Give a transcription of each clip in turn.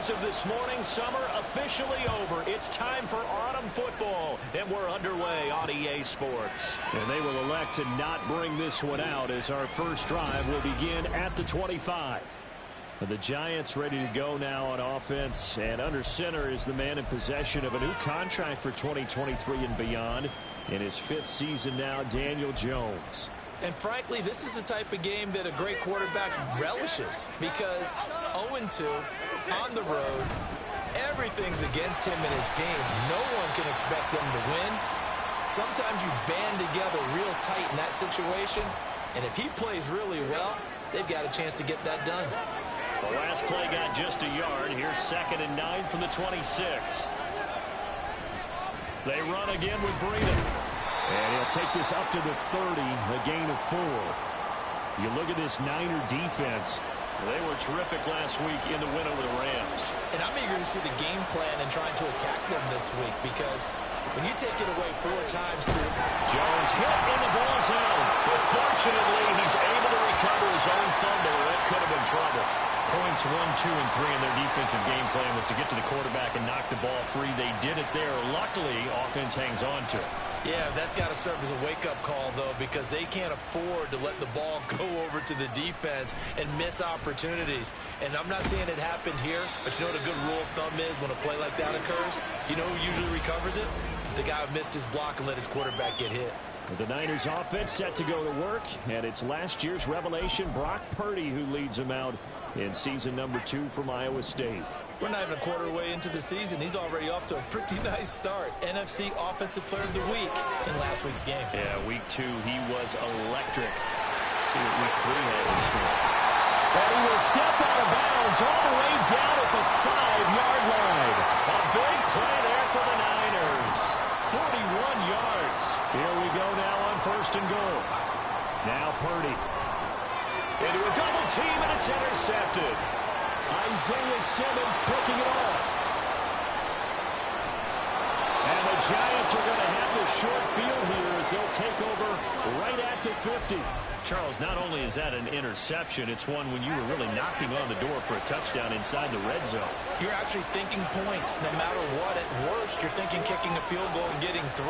As of this morning, summer officially over. It's time for autumn football, and we're underway on EA Sports. And they will elect to not bring this one out as our first drive will begin at the 25. The Giants ready to go now on offense, and under center is the man in possession of a new contract for 2023 and beyond. In his 5th season now, Daniel Jones. And frankly, this is the type of game that a great quarterback relishes because 0-2 on the road, everything's against him and his team. No one can expect them to win. Sometimes you band together real tight in that situation, and if he plays really well, they've got a chance to get that done. The last play got just a yard. Here's 2nd and 9 from the 26. They run again with Breida. And he'll take this up to the 30, a gain of 4. You look at this Niner defense. They were terrific last week in the win over the Rams. And I'm eager to see the game plan and trying to attack them this week because when you take it away 4 times through. Jones hit in the ball zone. But fortunately, he's able to recover his own fumble. That could have been trouble. Points 1, 2, and 3 in their defensive game plan was to get to the quarterback and knock the ball free. They did it there. Luckily, offense hangs on to it. Yeah, that's got to serve as a wake-up call, though, because they can't afford to let the ball go over to the defense and miss opportunities. And I'm not saying it happened here, but you know what a good rule of thumb is when a play like that occurs? You know who usually recovers it? The guy who missed his block and let his quarterback get hit. The Niners offense set to go to work, and it's last year's revelation, Brock Purdy, who leads them out in season number 2 from Iowa State. We're not even a quarter way into the season. He's already off to a pretty nice start. NFC Offensive Player of the Week in last week's game. Yeah, week 2, he was electric. See what week 3 has in store. And he will step out of bounds all the way down at the 5-yard line. A big play there for the Niners. 41 yards. Here we go now on 1st and goal. Now Purdy. Into a double team, and it's intercepted. Isaiah Simmons picking it off. And the Giants are going to have the short field here as they'll take over right at the 50. Charles, not only is that an interception, it's one when you were really knocking on the door for a touchdown inside the red zone. You're actually thinking points no matter what. At worst, you're thinking kicking a field goal and getting 3.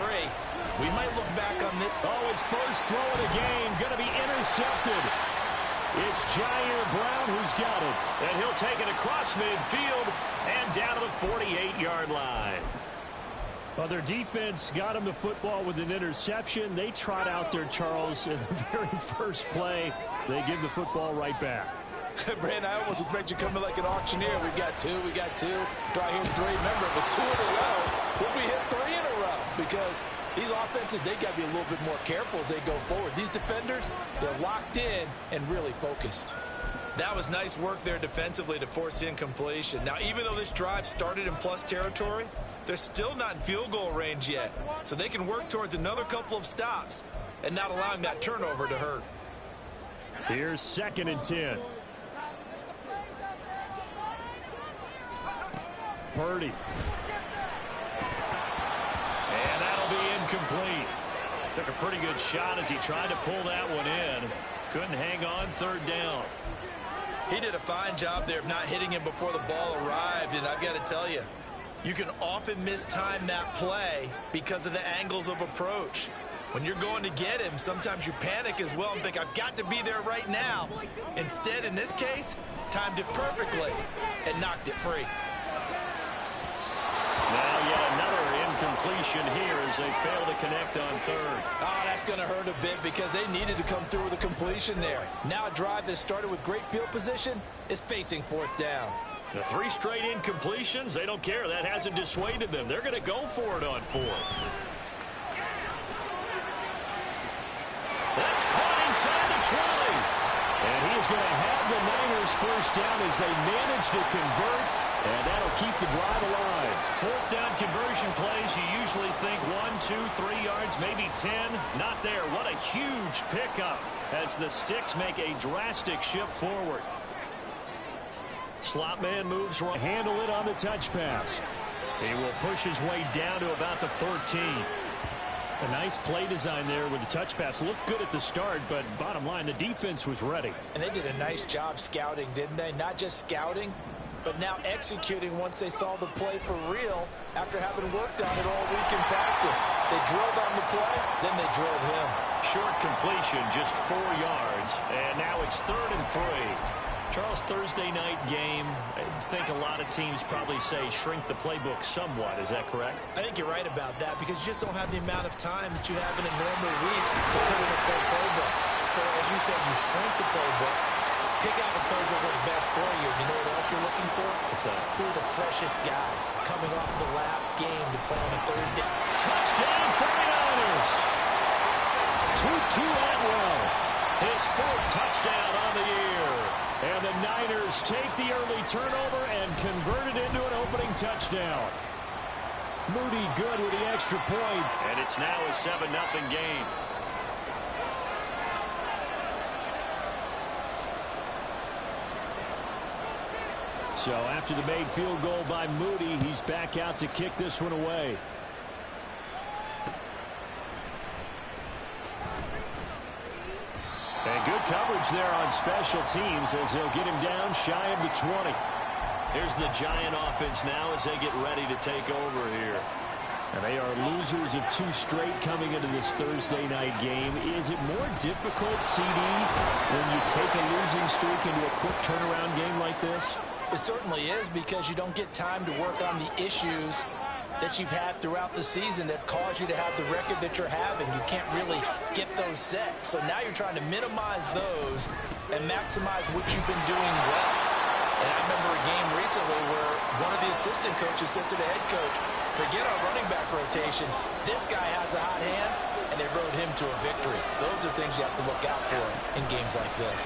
We might look back on this. Oh, his first throw of the game going to be intercepted. It's Jair Brown who's got it. And he'll take it across midfield and down to the 48-yard line. Well, their defense got him the football with an interception. They trot out there, Charles, in the very first play. They give the football right back. Brandon, I almost expect you coming like an auctioneer. We got 2, we got 2. Do I hear 3? Remember, it was 2 in a row. Will we hit 3 in a row? Because these offenses, they got to be a little bit more careful as they go forward. These defenders, they're locked in and really focused. That was nice work there defensively to force incompletion. Now, even though this drive started in plus territory, they're still not in field goal range yet. So they can work towards another couple of stops and not allowing that turnover to hurt. Here's 2nd and 10. Purdy. And that'll be incomplete. Took a pretty good shot as he tried to pull that one in. Couldn't hang on 3rd down. He did a fine job there of not hitting him before the ball arrived, and I've got to tell you, you can often mistime that play because of the angles of approach. When you're going to get him, sometimes you panic as well and think, I've got to be there right now. Instead, in this case, timed it perfectly and knocked it free. Now yet another incompletion here as they fail to connect on 3rd. Oh, that's going to hurt a bit because they needed to come through with a completion there. Now a drive that started with great field position is facing 4th down. The 3 straight incompletions, they don't care. That hasn't dissuaded them. They're going to go for it on 4th. That's caught inside the 20. And he is going to have the Niners first down as they manage to convert, and that'll keep the drive alive. 4th down conversion plays, you usually think 1, 2, 3 yards, maybe 10. Not there. What a huge pickup as the Sticks make a drastic shift forward. Slot man moves right. Handle it on the touch pass. He will push his way down to about the 14. A nice play design there with the touch pass. Looked good at the start, but bottom line, the defense was ready. And they did a nice job scouting, didn't they? Not just scouting, but now executing once they saw the play for real after having worked on it all week in practice. They drilled on the play, then they drilled him. Short completion, just 4 yards, and now it's 3rd and 3. Charles, Thursday night game, I think a lot of teams probably say shrink the playbook somewhat. Is that correct? I think you're right about that because you just don't have the amount of time that you have in a normal week to put in a full playbook. So as you said, you shrink the playbook, pick out the plays that work best for you. You know what else you're looking for? What's that? Who are the freshest guys coming off the last game to play on a Thursday? Touchdown 49ers! Tutu Atwell, his 4th touchdown on the year. And the Niners take the early turnover and convert it into an opening touchdown. Moody good with the extra point. And it's now a 7-0 game. So after the made field goal by Moody, he's back out to kick this one away. And good coverage there on special teams as they'll get him down shy of the 20. Here's the Giant offense now as they get ready to take over here. And they are losers of 2 straight coming into this Thursday night game. Is it more difficult, CD, when you take a losing streak into a quick turnaround game like this? It certainly is because you don't get time to work on the issues that you've had throughout the season that have caused you to have the record that you're having. You can't really get those set. So now you're trying to minimize those and maximize what you've been doing well. And I remember a game recently where one of the assistant coaches said to the head coach, forget our running back rotation. This guy has a hot hand, and they rode him to a victory. Those are things you have to look out for in games like this.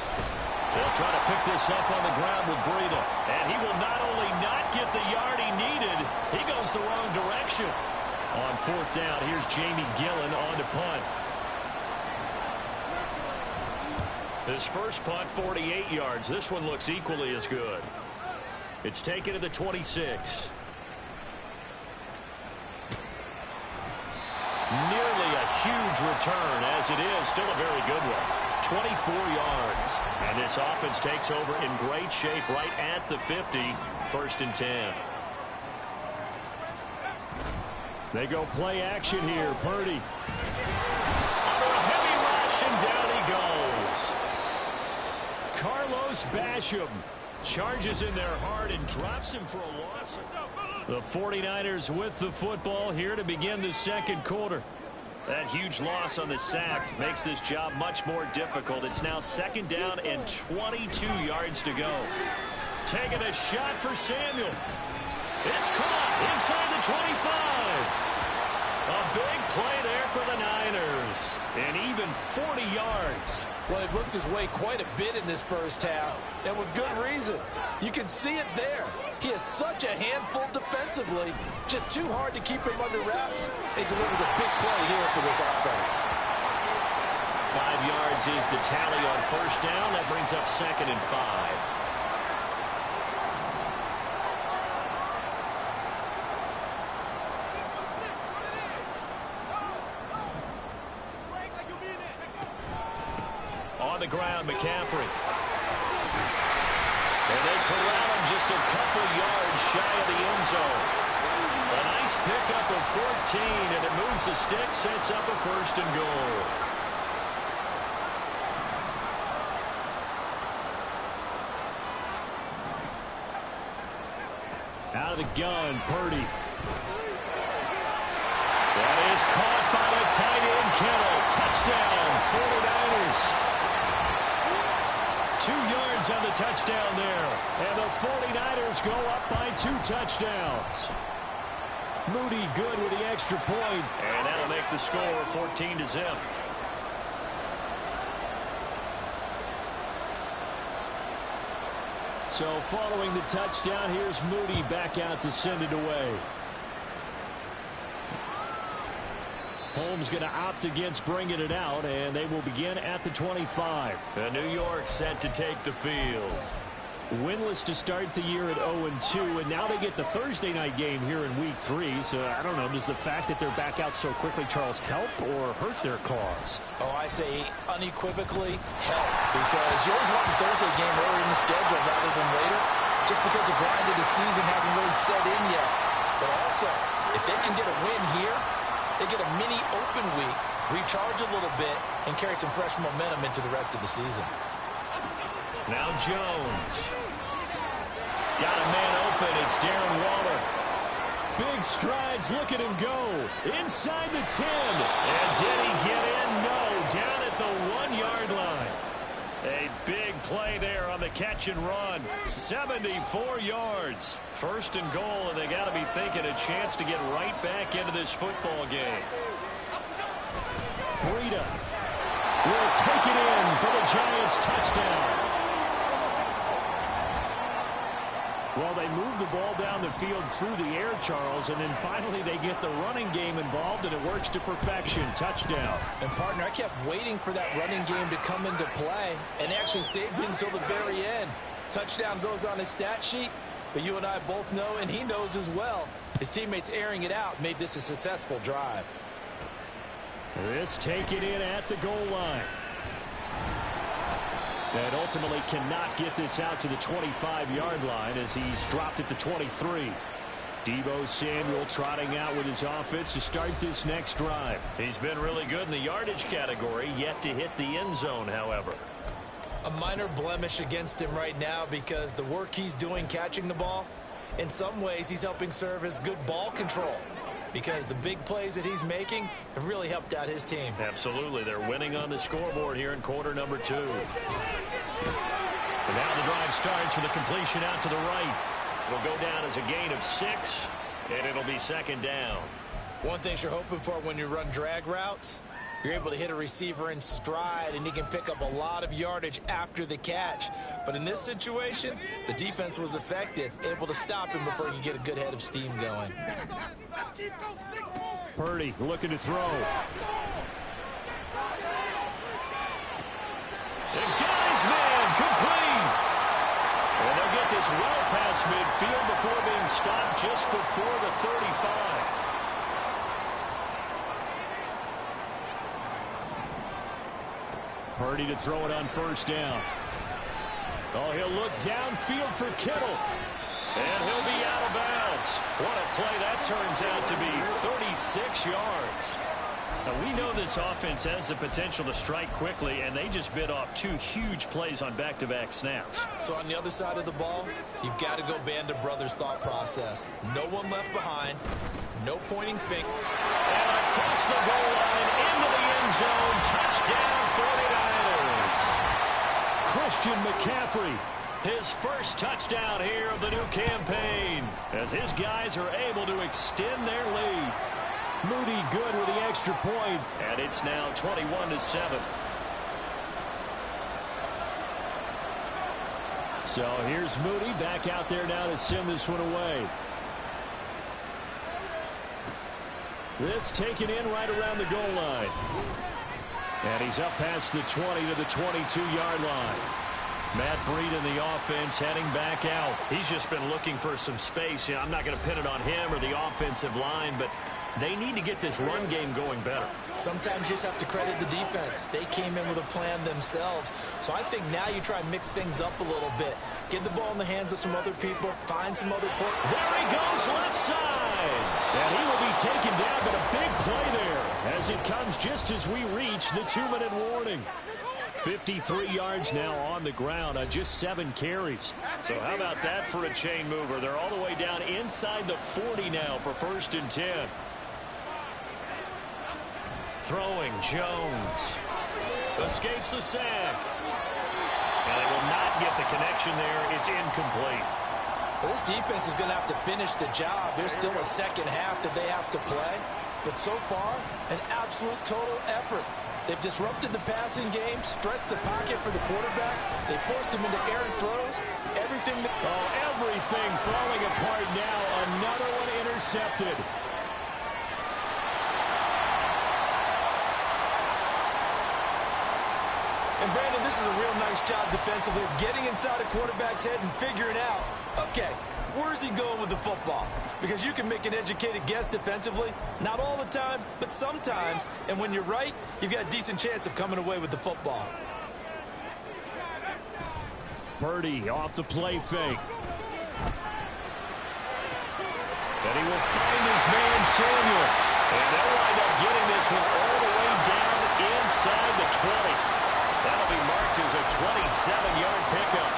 They'll try to pick this up on the ground with Breida. And he will not only not get the yard he needed, he goes the wrong direction. On 4th down, here's Jamie Gillen on to punt. His first punt, 48 yards. This one looks equally as good. It's taken to the 26. Nearly a huge return, as it is still a very good one. 24 yards. And this offense takes over in great shape right at the 50. 1st and 10. They go play action here. Purdy. Under a heavy rush, and down he goes. Carlos Basham charges in there hard and drops him for a loss. The 49ers with the football here to begin the 2nd quarter. That huge loss on the sack makes this job much more difficult. It's now 2nd down and 22 yards to go. Taking a shot for Samuel. It's caught inside the 25. A big play there for the Niners. And even 40 yards. Well, he worked his way quite a bit in this first half, and with good reason. You can see it there. He is such a handful defensively, just too hard to keep him under wraps. He delivers a big play here for this offense. 5 yards is the tally on 1st down. That brings up 2nd and 5. On the ground, McCaffrey. And they corral him just a couple yards shy of the end zone. A nice pickup of 14, and it moves the stick, sets up a 1st and goal. Out of the gun, Purdy. That is caught by the tight end, Kittle. Touchdown, 49ers. 2 yards on the touchdown there. And the 49ers go up by 2 touchdowns. Moody good with the extra point. And that'll make the score 14-0. So following the touchdown, here's Moody back out to send it away. Holmes going to opt against bringing it out, and they will begin at the 25. New York set to take the field. Winless to start the year at 0-2, and now they get the Thursday night game here in Week 3. So I don't know, does the fact that they're back out so quickly, Charles, help or hurt their cause? Oh, I say unequivocally help, because you always want the Thursday game earlier in the schedule rather than later. just because the grind of the season hasn't really set in yet. But also, if they can get a win here, they get a mini open week, recharge a little bit, and carry some fresh momentum into the rest of the season. Now Jones. Got a man open. It's Darren Waller. Big strides. Look at him go. Inside the 10. And did he get in? No. Down at the 1-yard line. A big play there on the catch and run. 74 yards. First and goal, and they got to be thinking a chance to get right back into this football game. Breida will take it in for the Giants touchdown. Well, they move the ball down the field through the air, Charles, and then finally they get the running game involved, and it works to perfection. Touchdown. And, partner, I kept waiting for that running game to come into play, and actually saved it until the very end. Touchdown goes on his stat sheet, but you and I both know, and he knows as well, his teammates airing it out made this a successful drive. This taken in at the goal line. And ultimately cannot get this out to the 25-yard line as he's dropped at the 23. Deebo Samuel trotting out with his offense to start this next drive. He's been really good in the yardage category, yet to hit the end zone, however. A minor blemish against him right now because the work he's doing catching the ball, in some ways he's helping serve as good ball control, because the big plays that he's making have really helped out his team. Absolutely. They're winning on the scoreboard here in quarter number 2. And now the drive starts with a completion out to the right. It'll go down as a gain of 6, and it'll be second down. One thing you're hoping for when you run drag routes, you're able to hit a receiver in stride, and he can pick up a lot of yardage after the catch. But in this situation, the defense was effective, able to stop him before he could get a good head of steam going. Purdy looking to throw. And got his man complete. And they'll get this well past midfield before being stopped just before the 35. Purdy to throw it on first down. Oh, he'll look downfield for Kittle. And he'll be out of bounds. What a play that turns out to be, 36 yards. Now, we know this offense has the potential to strike quickly, and they just bit off 2 huge plays on back-to-back snaps. So on the other side of the ball, you've got to go Band of Brothers thought process. No one left behind, no pointing finger. And across the goal line, into the end zone, touchdown 49ers. Christian McCaffrey, his first touchdown here of the new campaign, as his guys are able to extend their lead. Moody good with the extra point, and it's now 21-7. So here's Moody back out there now to send this one away. This taken in right around the goal line. And he's up past the 20 to the 22-yard line. Matt Breida in the offense heading back out. He's just been looking for some space. You know, I'm not going to pin it on him or the offensive line, but they need to get this run game going better. Sometimes you just have to credit the defense. They came in with a plan themselves. So I think now you try and mix things up a little bit. Get the ball in the hands of some other people. Find some other play. There he goes, left side. And he will be taken down, but a big play there as it comes just as we reach the 2-minute warning. 53 yards now on the ground on just 7 carries. So how about that for a chain mover? They're all the way down inside the 40 now for 1st and 10. Throwing, Jones. Escapes the sack. And they will not get the connection there. It's incomplete. Well, this defense is going to have to finish the job. There's still a second half that they have to play. But so far, an absolute total effort. They've disrupted the passing game, stressed the pocket for the quarterback. They forced him into errant throws. Everything falling apart now. Another one intercepted. And, Brandon, this is a real nice job defensively of getting inside a quarterback's head and figuring out, okay, where's he going with the football? Because you can make an educated guess defensively. Not all the time, but sometimes. And when you're right, you've got a decent chance of coming away with the football. Purdy off the play fake. And he will find his man, Samuel. And they'll wind up getting this one all the way down inside the 20. That'll be marked as a 27-yard pickup.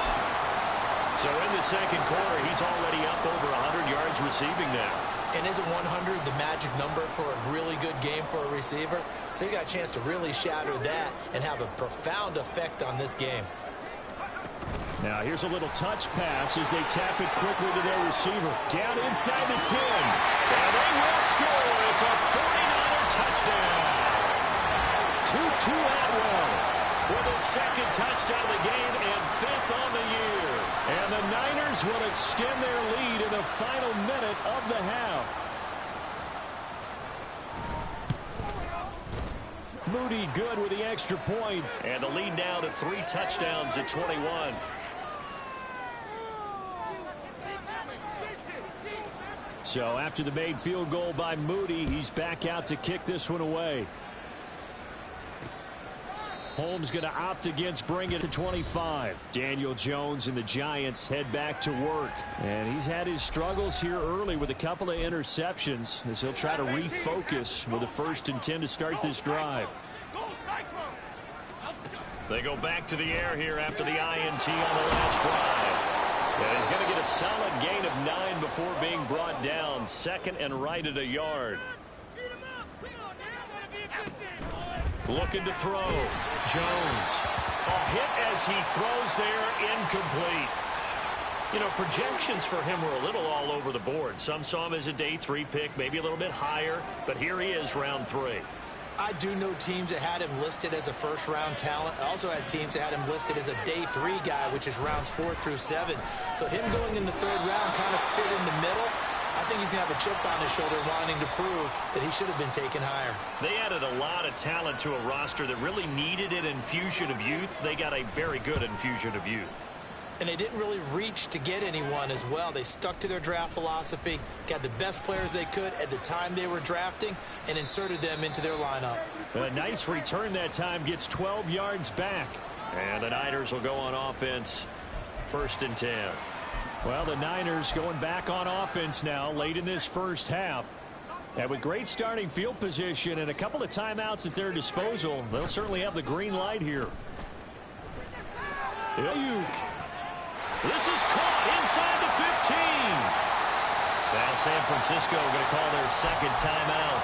So in the second quarter, he's already up over 100 yards receiving now. And isn't 100 the magic number for a really good game for a receiver? So he got a chance to really shatter that and have a profound effect on this game. Now here's a little touch pass as they tap it quickly to their receiver. Down inside the 10. And they will score. It's a 49er touchdown. Tutu Atwell with his second touchdown of the game and 5th on the year. And the Niners will extend their lead in the final minute of the half. Moody good with the extra point. And the lead now to 3 touchdowns at 21. So after the made field goal by Moody, he's back out to kick this one away. Holmes going to opt against bringing it to 25. Daniel Jones and the Giants head back to work. And he's had his struggles here early with a couple of interceptions as he'll try to refocus with a 1st and 10 to start this drive. They go back to the air here after the INT on the last drive. And he's going to get a solid gain of 9 before being brought down. 2nd and right at a yard. Looking to throw. Jones. A hit as he throws there, incomplete. You know, projections for him were a little all over the board. Some saw him as a day 3 pick, maybe a little bit higher. But here he is, round 3. I do know teams that had him listed as a first-round talent. I also had teams that had him listed as a day 3 guy, which is rounds 4 through 7. So him going in the 3rd round kind of fit in the middle. I think he's going to have a chip on his shoulder wanting to prove that he should have been taken higher. They added a lot of talent to a roster that really needed an infusion of youth. They got a very good infusion of youth. And they didn't really reach to get anyone as well. They stuck to their draft philosophy, got the best players they could at the time they were drafting, and inserted them into their lineup. A nice return that time, gets 12 yards back. And the Niners will go on offense, 1st and 10. Well, the Niners going back on offense now late in this first half. And with great starting field position and a couple of timeouts at their disposal, they'll certainly have the green light here. Ayuk. This is caught inside the 15. Now San Francisco going to call their 2nd timeout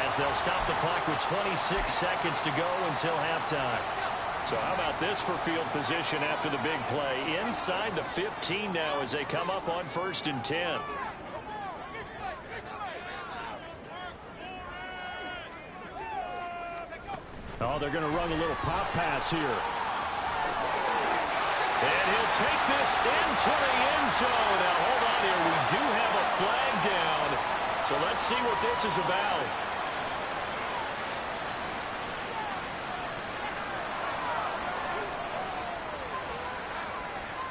as they'll stop the clock with 26 seconds to go until halftime. So how about this for field position after the big play? Inside the 15 now as they come up on 1st and 10. Oh, they're going to run a little pop pass here. And he'll take this into the end zone. Now, hold on here. We do have a flag down. So let's see what this is about.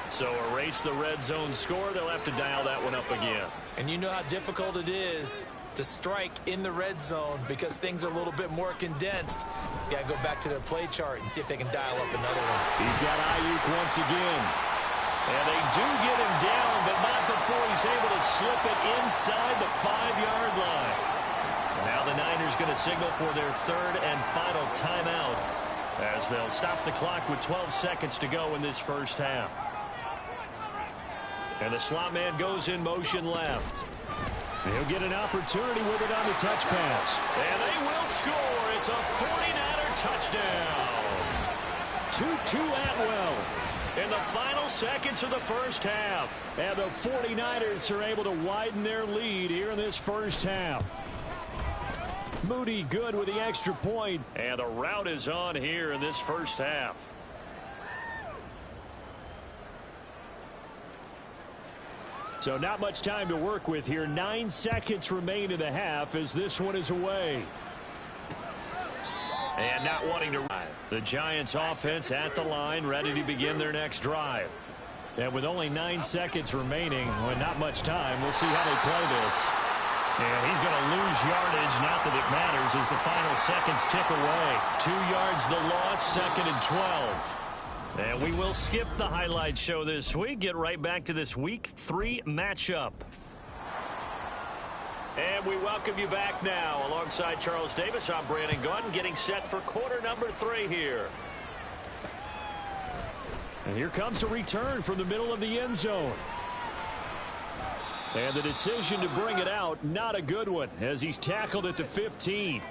So erase the red zone score. They'll have to dial that one up again. And you know how difficult it is to strike in the red zone because things are a little bit more condensed. Got to go back to their play chart and see if they can dial up another one. He's got Ayuk once again. And they do get him down, but not before he's able to slip it inside the 5-yard line. Now the Niners going to signal for their 3rd and final timeout as they'll stop the clock with 12 seconds to go in this first half. And the slot man goes in motion left. He'll get an opportunity with it on the touch pass. And they will score. It's a 49er touchdown. Tutu Atwell in the final seconds of the first half. And the 49ers are able to widen their lead here in this first half. Moody good with the extra point. And the rout is on here in this first half. So not much time to work with here. 9 seconds remain in the half as this one is away. And not wanting to ride. The Giants offense at the line, ready to begin their next drive. And with only 9 seconds remaining, with not much time, we'll see how they play this. And he's going to lose yardage, not that it matters, as the final seconds tick away. 2 yards the loss, 2nd and 12. And we will skip the highlight show this week. Get right back to this Week 3 matchup. And we welcome you back now. Alongside Charles Davis, I'm Brandon Gunn, getting set for quarter number 3 here. And here comes a return from the middle of the end zone. And the decision to bring it out, not a good one, as he's tackled at the 15.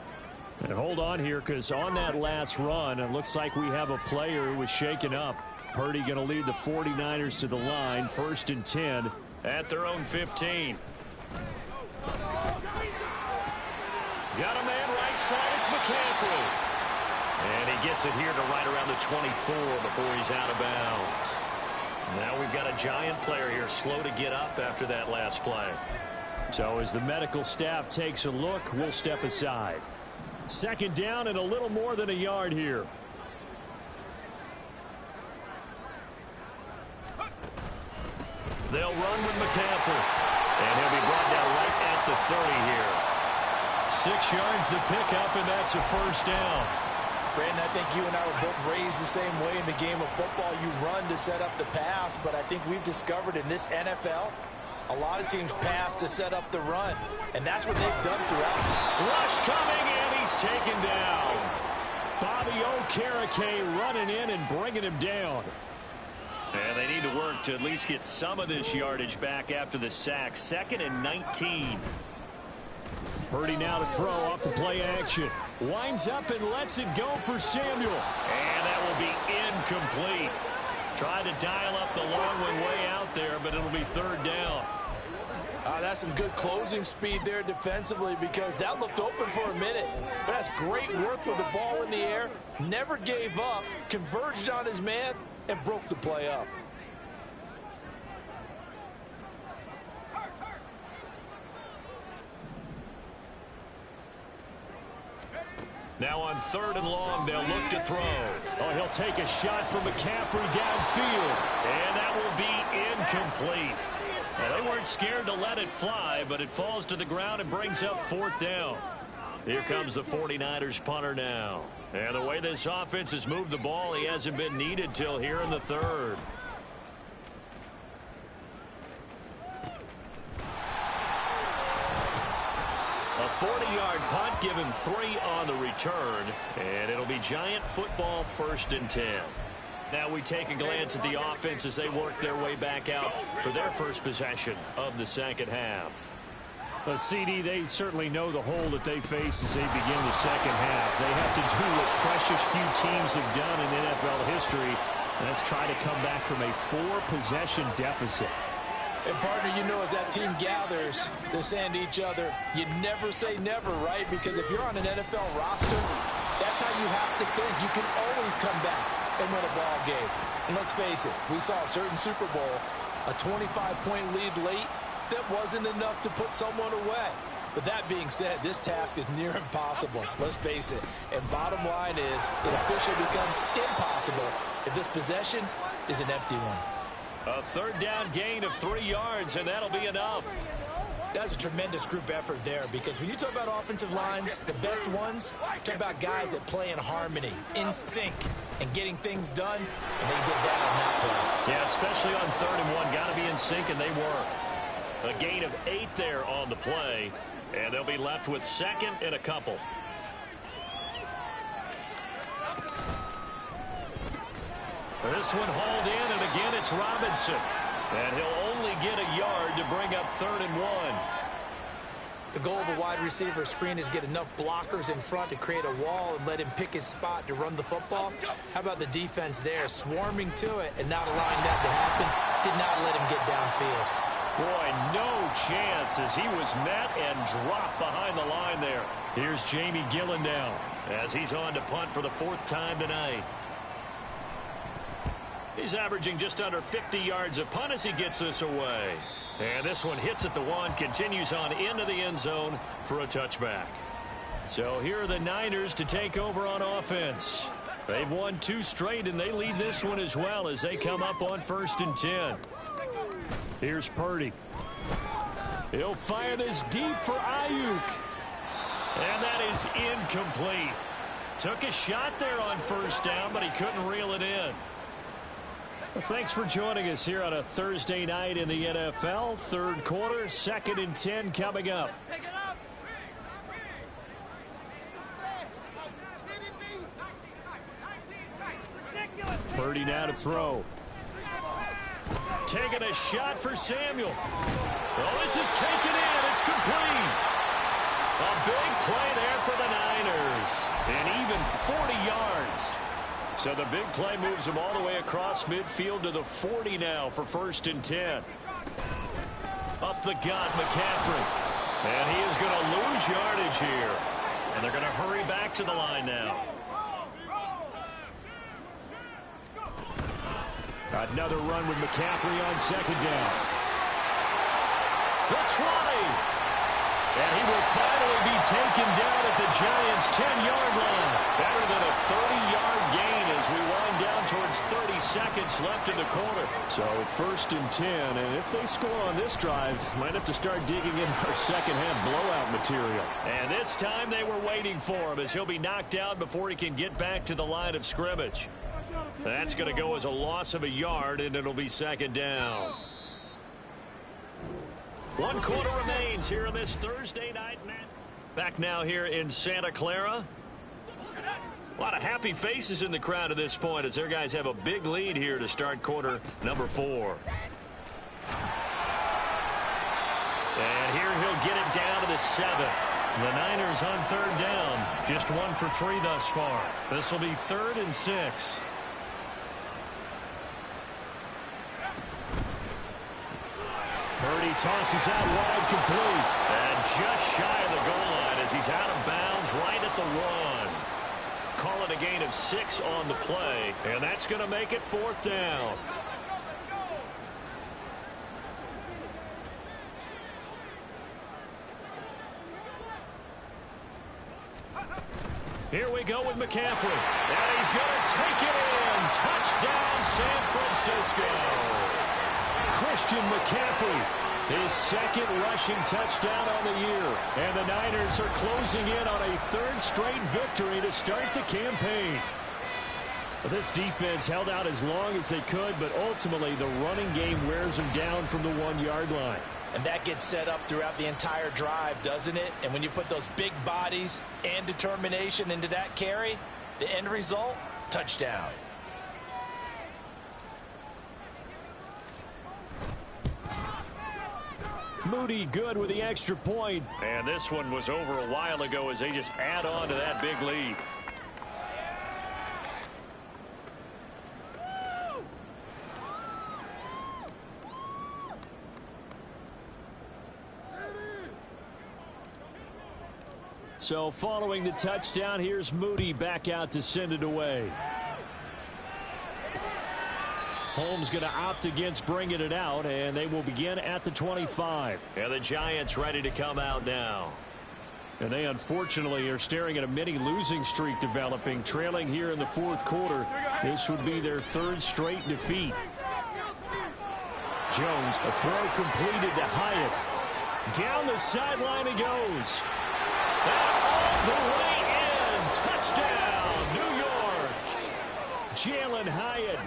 And hold on here, because on that last run, it looks like we have a player who was shaken up. Purdy going to lead the 49ers to the line, 1st and 10 at their own 15. Got a man right side, it's McCaffrey. And he gets it here to right around the 24 before he's out of bounds. Now we've got a Giant player here slow to get up after that last play. So as the medical staff takes a look, we'll step aside. 2nd down and a little more than a yard here. They'll run with McCaffrey. And he'll be brought down right at the 30 here. 6 yards to pick up, and that's a 1st down. Brandon, I think you and I were both raised the same way in the game of football. You run to set up the pass, but I think we've discovered in this NFL, a lot of teams pass to set up the run, and that's what they've done throughout. Rush coming, and he's taken down. Bobby Okereke running in and bringing him down. And they need to work to at least get some of this yardage back after the sack. 2nd and 19. Purdy now to throw off the play action. Winds up and lets it go for Samuel. And that will be incomplete. Trying to dial up the long one way out there, but it'll be 3rd down. That's some good closing speed there defensively, because that looked open for a minute. But that's great work with the ball in the air. Never gave up, converged on his man, and broke the play up. Now on 3rd and long, they'll look to throw. Oh, he'll take a shot from McCaffrey downfield. And that will be incomplete. Well, they weren't scared to let it fly, but it falls to the ground and brings up 4th down. Here comes the 49ers punter now. And the way this offense has moved the ball, he hasn't been needed till here in the 3rd. A 40-yard punt, give him 3 on the return, and it'll be Giant football, 1st and 10. Now we take a glance at the offense as they work their way back out for their first possession of the 2nd half. CD, they certainly know the hole that they face as they begin the 2nd half. They have to do what precious few teams have done in NFL history, and that's try to come back from a 4-possession deficit. And partner, you know, as that team gathers, they're saying to each other, you never say never, right? Because if you're on an NFL roster, that's how you have to think. You can always come back and win a ball game. And let's face it, we saw a certain Super Bowl, a 25-point lead late, that wasn't enough to put someone away. But that being said, this task is near impossible. Let's face it. And bottom line is, it officially becomes impossible if this possession is an empty one. A 3rd down gain of 3 yards, and that'll be enough. That's a tremendous group effort there, because when you talk about offensive lines, the best ones, talk about guys that play in harmony, in sync, and getting things done, and they did that on that play. Yeah, especially on 3rd and 1. Got to be in sync, and they were. A gain of 8 there on the play, and they'll be left with 2nd and a couple. This one hauled in, and again it's Robinson. And he'll only get a yard to bring up 3rd and 1. The goal of a wide receiver screen is get enough blockers in front to create a wall and let him pick his spot to run the football. How about the defense there, swarming to it and not allowing that to happen? Did not let him get downfield. Boy, no chance as he was met and dropped behind the line there. Here's Jamie Gillen now as he's on to punt for the 4th time tonight. He's averaging just under 50 yards a punt as he gets this away. And this one hits at the 1, continues on into the end zone for a touchback. So here are the Niners to take over on offense. They've won 2 straight, and they lead this one as well as they come up on 1st and 10. Here's Purdy. He'll fire this deep for Ayuk. And that is incomplete. Took a shot there on 1st down, but he couldn't reel it in. Well, thanks for joining us here on a Thursday night in the NFL. Third quarter, 2nd and 10 coming up. Purdy now to throw. Taking a shot for Samuel. Well, this is taken in. It's complete. A big play there for the Niners. And even 40 yards. So the big play moves them all the way across midfield to the 40 now for 1st and 10. Up the gut, McCaffrey. And he is going to lose yardage here. And they're going to hurry back to the line now. Another run with McCaffrey on 2nd down. The try. And he will finally be taken down at the Giants' 10-yard line. Better than a 30-yard gain as we wind down towards 30 seconds left in the quarter. So 1st and 10, and if they score on this drive, might have to start digging in our second-half blowout material. And this time they were waiting for him as he'll be knocked out before he can get back to the line of scrimmage. That's going to go as a loss of a yard, and it'll be 2nd down. 1 quarter remains here in this Thursday night match. Back now here in Santa Clara. A lot of happy faces in the crowd at this point as their guys have a big lead here to start quarter number 4. And here he'll get it down to the 7. The Niners on 3rd down. Just 1 for 3 thus far. This will be 3rd and 6. Purdy tosses out wide, complete. And just shy of the goal line as he's out of bounds right at the 1. Call it a gain of 6 on the play. And that's going to make it 4th down. Here we go with McCaffrey. And he's going to take it in. Touchdown, San Francisco. Christian McCaffrey, his 2nd rushing touchdown on the year. And the Niners are closing in on a 3rd straight victory to start the campaign. This defense held out as long as they could, but ultimately the running game wears them down from the 1-yard line. And that gets set up throughout the entire drive, doesn't it? And when you put those big bodies and determination into that carry, the end result, touchdown. Moody good with the extra point. And this one was over a while ago as they just add on to that big lead. So following the touchdown, here's Moody back out to send it away. Holmes going to opt against bringing it out, and they will begin at the 25. And the Giants ready to come out now. And they unfortunately are staring at a mini losing streak developing, trailing here in the 4th quarter. This would be their 3rd straight defeat. Jones, a throw completed to Hyatt. Down the sideline he goes. And all the way in. Touchdown, New York. Jalen Hyatt.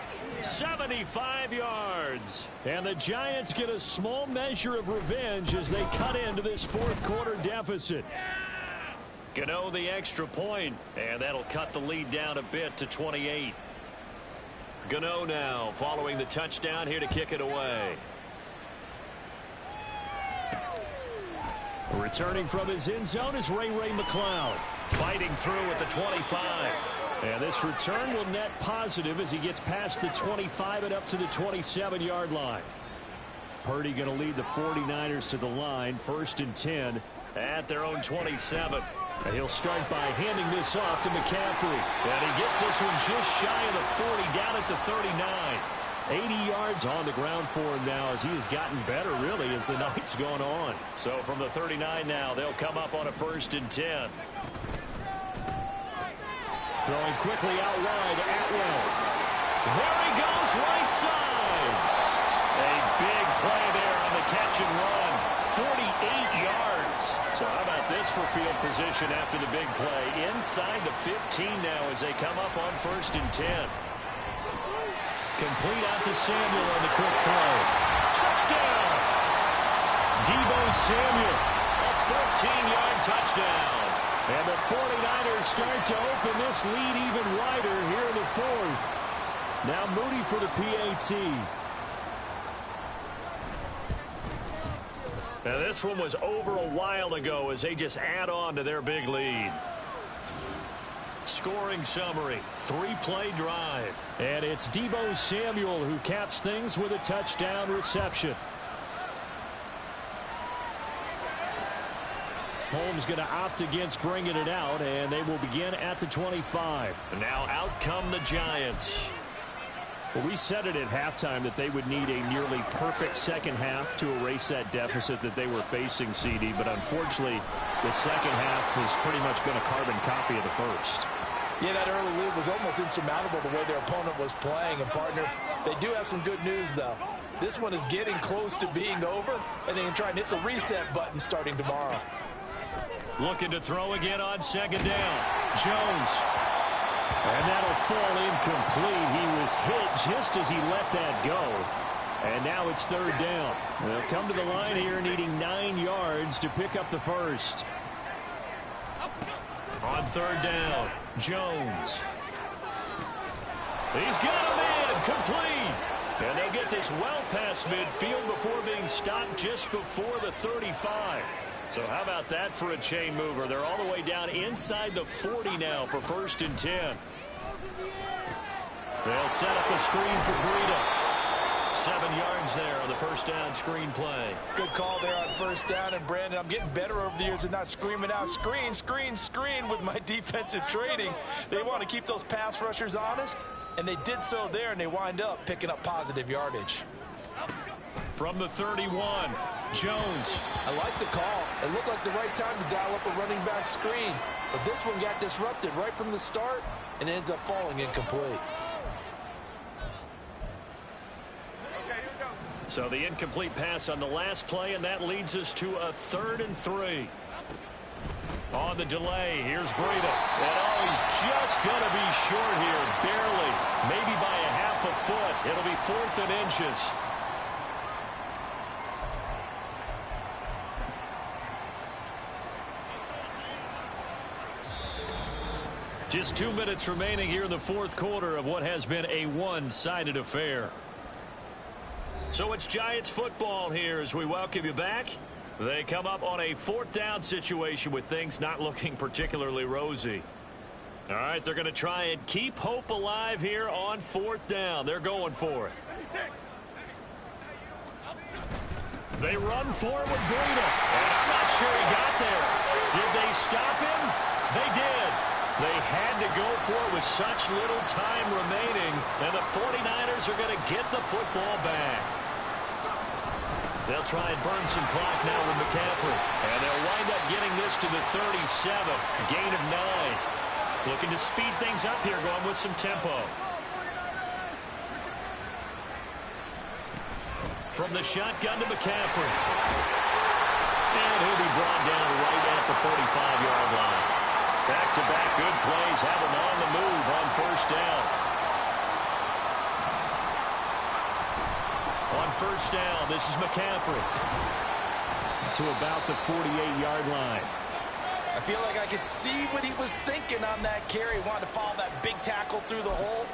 75 yards. And the Giants get a small measure of revenge as they cut into this 4th quarter deficit. Gano the extra point, and that'll cut the lead down a bit to 28. Gano now following the touchdown here to kick it away. Returning from his end zone is Ray McCloud. Fighting through at the 25. And this return will net positive as he gets past the 25 and up to the 27-yard line. Purdy going to lead the 49ers to the line, 1st and 10 at their own 27. And he'll start by handing this off to McCaffrey. And he gets this one just shy of the 40, down at the 39. 80 yards on the ground for him now as he has gotten better, really, as the night's gone on. So from the 39 now, they'll come up on a 1st and 10. Throwing quickly out wide, Atwell. There he goes, right side. A big play there on the catch and run. 48 yards. So how about this for field position after the big play? Inside the 15 now as they come up on 1st and 10. Complete out to Samuel on the quick throw. Touchdown! Deebo Samuel, a 14-yard touchdown. And the 49ers start to open this lead even wider here in the fourth. Now Moody for the PAT. Now this one was over a while ago as they just add on to their big lead. Scoring summary, 3-play drive. And it's Deebo Samuel who caps things with a touchdown reception. Holmes going to opt against bringing it out, and they will begin at the 25. And now out come the Giants. Well, we said it at halftime that they would need a nearly perfect second half to erase that deficit that they were facing, CD. But unfortunately, the second half has pretty much been a carbon copy of the first. Yeah, that early lead was almost insurmountable the way their opponent was playing. And, partner, they do have some good news, though. This one is getting close to being over, and they can try and hit the reset button starting tomorrow. Looking to throw again on second down. Jones. And that'll fall incomplete. He was hit just as he let that go. And now it's third down. They'll come to the line here needing 9 yards to pick up the first. On third down, Jones. He's got a man complete. And they'll get this well past midfield before being stopped just before the 35. So how about that for a chain mover? They're all the way down inside the 40 now for 1st and 10. They'll set up a screen for Breida. 7 yards there on the first down screen play. Good call there on first down. And, Brandon, I'm getting better over the years at not screaming out screen, screen, screen with my defensive training. They want to keep those pass rushers honest, and they did so there, and they wind up picking up positive yardage. From the 31, Jones. I like the call. It looked like the right time to dial up a running back screen. But this one got disrupted right from the start and ends up falling incomplete. So the incomplete pass on the last play, and that leads us to a 3rd and 3. On the delay, here's Breida. And he's just going to be short here, barely. Maybe by a half a foot. It'll be 4th and inches. Just 2 minutes remaining here in the fourth quarter of what has been a one-sided affair. So it's Giants football here as we welcome you back. They come up on a 4th down situation with things not looking particularly rosy. All right, they're going to try and keep hope alive here on 4th down. They're going for it. They run forward with Breida. And I'm not sure he got there. Did they stop him? They did. They had to go for it with such little time remaining, and the 49ers are going to get the football back. They'll try and burn some clock now with McCaffrey, and they'll wind up getting this to the 37, gain of 9. Looking to speed things up here, going with some tempo. From the shotgun to McCaffrey. And he'll be brought down right at the 45-yard line. Back-to-back good plays have him on the move on first down. On first down, this is McCaffrey. To about the 48-yard line. I feel like I could see what he was thinking on that carry. Wanted to follow that big tackle through the hole.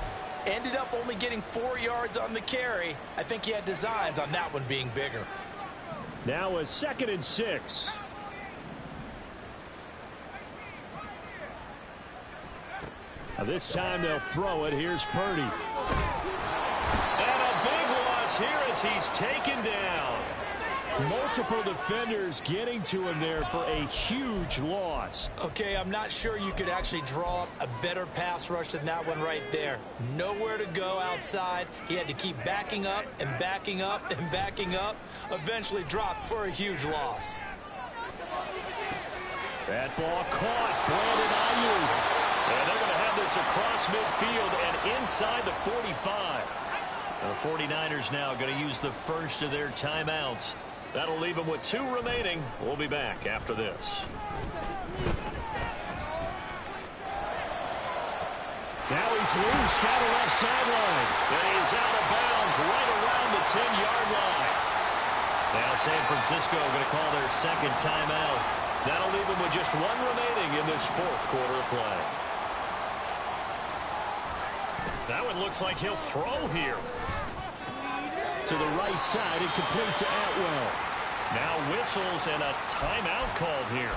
Ended up only getting 4 yards on the carry. I think he had designs on that one being bigger. Now a 2nd and 6. This time they'll throw it. Here's Purdy. And a big loss here as he's taken down. Multiple defenders getting to him there for a huge loss. Okay, I'm not sure you could actually draw up a better pass rush than that one right there. Nowhere to go outside. He had to keep backing up and backing up and backing up. Eventually dropped for a huge loss. That ball caught. Brandon Ayuk. And they're going to have this across midfield and inside the 45. The 49ers now going to use the first of their timeouts. That'll leave them with 2 remaining. We'll be back after this. Now he's loose down the left sideline. And he's out of bounds right around the 10-yard line. Now San Francisco going to call their second timeout. That'll leave them with just one remaining in this fourth quarter of play. That one looks like he'll throw here. To the right side and complete to Atwell. Now whistles and a timeout called here.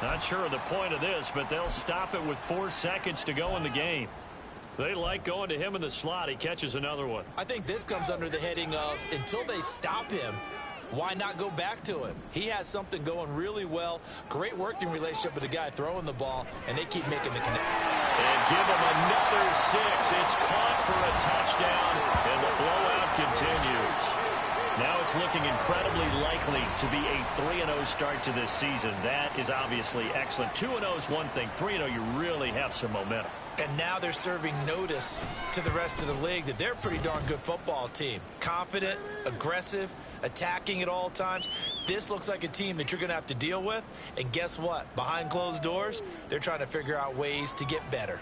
Not sure of the point of this, but they'll stop it with 4 seconds to go in the game. They like going to him in the slot. He catches another one. I think this comes under the heading of until they stop him, why not go back to him? He has something going really well. Great working relationship with the guy throwing the ball, and they keep making the connection. And give him another 6. It's caught for a touchdown, and the blowout continues. Now it's looking incredibly likely to be a 3-0 start to this season. That is obviously excellent. 2-0 is one thing. 3-0, you really have some momentum. And now they're serving notice to the rest of the league that they're a pretty darn good football team. Confident, aggressive, attacking at all times. This looks like a team that you're going to have to deal with. And guess what? Behind closed doors, they're trying to figure out ways to get better.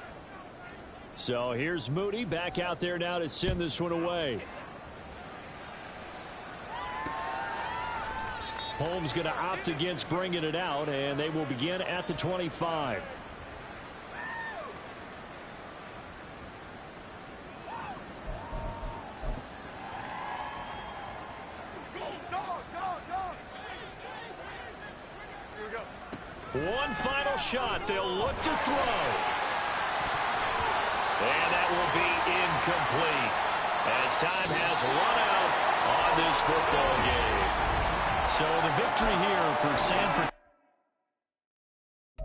So here's Mooney back out there now to send this one away. Holmes going to opt against bringing it out, and they will begin at the 25. One final shot. They'll look to throw. And that will be incomplete as time has run out on this football game. So the victory here for San Francisco.